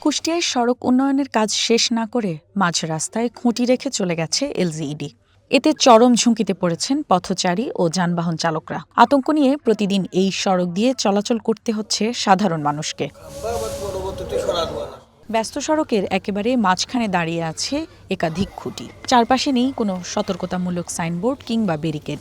কুষ্টিয়ায় সড়ক উন্নয়নের কাজ শেষ না করে মাঝ রাস্তায় খুঁটি রেখে চলে গেছে এলজিইডি। এতে চরম ঝুঁকিতে পড়েছেন পথচারী ও যানবাহন চালকরা। আতঙ্ক নিয়ে প্রতিদিন এই সড়ক দিয়ে চলাচল করতে হচ্ছে সাধারণ মানুষকে। ব্যস্ত সড়কের একেবারে মাঝখানে দাঁড়িয়ে আছে একাধিক খুঁটি। চারপাশে নেই কোনো সতর্কতামূলক সাইনবোর্ড কিংবা ব্যারিকেড।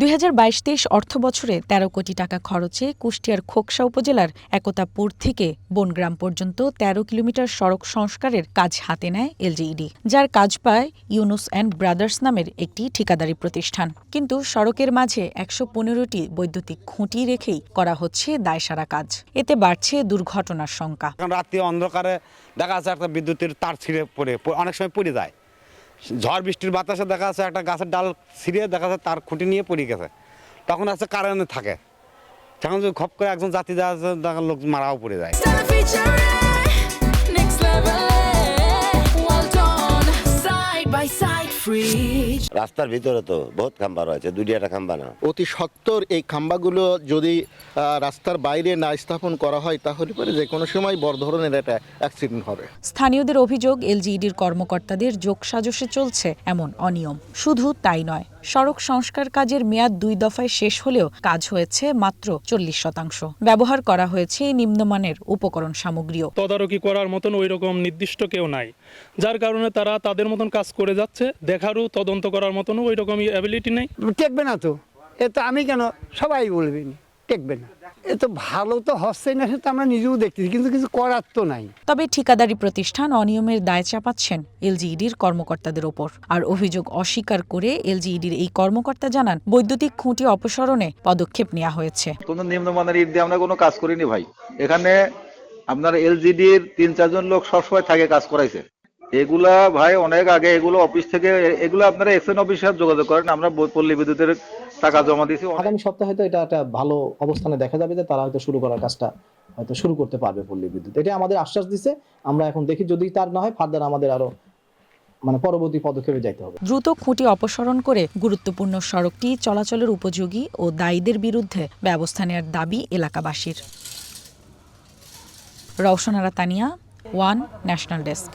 ২০২২-২৩ অর্থবছরে ১৩ কোটি টাকা খরচে কুষ্টিয়ার খোকসা উপজেলার একতাপুর থেকে বনগ্রাম পর্যন্ত ১৩ কিলোমিটার সড়ক সংস্কারের কাজ হাতে নেয় এলজিইডি, যার কাজ পায় ইউনুস অ্যান্ড ব্রাদার্স নামের একটি ঠিকাদারি প্রতিষ্ঠান। কিন্তু সড়কের মাঝে ১১৫টি বৈদ্যুতিক খুঁটি রেখেই করা হচ্ছে দায়সারা কাজ। এতে বাড়ছে দুর্ঘটনার শঙ্কা। রাতে অন্ধকারে দেখা যাচ্ছে একটা বিদ্যুতের তার ছিঁড়ে পড়ে অনেক সময় পড়ে যায়। ঝড় বৃষ্টির বাতাসে দেখা যাচ্ছে একটা গাছের ডাল ছিঁড়ে দেখা যাচ্ছে তার খুঁটি নিয়ে পড়ে গেছে, তখন আছে কারেন্ট থাকে, তখন যদি খপ করে একজন যাত্রী যাওয়া লোক মারাও পড়ে যায়। রাস্তার ভিতরে তো বহুত খাম্বা রয়েছে, দুইটা খাম্বা না। অতি সত্বর এই খাম্বাগুলো যদি রাস্তার বাইরে না স্থাপন করা হয় তাহলে পরে যে কোনো সময় বড় ধরনের একটা অ্যাক্সিডেন্ট হবে। স্থানীয়দের অভিযোগ, এলজিইডির কর্মকর্তাদের যোগসাজশে চলছে এমন অনিয়ম। শুধু তাই নয়, সড়ক সংস্কার কাজের মেয়াদ ২ দফায় শেষ হলেও কাজ হয়েছে মাত্র ৪০%। ব্যবহার করা হয়েছে নিম্নমানের উপকরণ সামগ্রীও। তদারকি করার মতন ওই রকম নির্দিষ্ট কেউ নাই, যার কারণে তারা তাদের মতন কাজ করে যাচ্ছে। দেখারও তদন্ত করার মতনও ওই রকম অ্যাবিলিটি নেই। টেকবে না তো, এ তো আমি কেন, সবাই বলবেন টেকবে না। এ তো ভালো তো হচ্ছে না, সেটা আমরা নিজেও দেখতেছি, কিন্তু কিছু করার তো নাই। তবে ঠিকাদারি প্রতিষ্ঠান অনিয়মের দায় চাপাচ্ছেন এলজিইডির কর্মকর্তাদের ওপর। আর অভিযোগ অস্বীকার করে এলজিইডির এই কর্মকর্তা জানান, বৈদ্যুতিক খুঁটি অপসারণে পদক্ষেপ নেওয়া হয়েছে। কোনো নিম্নমানের ইট দিয়ে আমরা কোনো কাজ করিনি ভাই। এখানে আপনার এলজিডির ৩-৪ জন লোক সবসময় থাকে, কাজ করাইছে। এগুলা ভাই অনেক আগে এগুলো অফিস থেকে, এগুলো আপনারা এক্সএন অফিসে যোগাযোগ করেন। আমরা পল্লী বিদ্যুতের টাকা জমা দিয়েছি। আগামী সপ্তাহে হয়তো এটা একটা ভালো অবস্থানে দেখা যাবে যে তারা হয়তো শুরু করার কাজটা হয়তো শুরু করতে পারবে পল্লী বিদ্যুৎ। এটা আমাদের আশ্বাস দিচ্ছে। আমরা এখন দেখি, যদি তার না হয় ফার্দার আমাদের আরো পরবর্তী পদক্ষেপে যাইতে হবে। দ্রুত খুঁটি অপসারণ করে গুরুত্বপূর্ণ সড়কটি চলাচলের উপযোগী ও দায়ীদের বিরুদ্ধে ব্যবস্থা নেওয়ার দাবি এলাকাবাসীর। রওশন আরা তানিয়া, ওয়ান ন্যাশনাল ডেস্ক।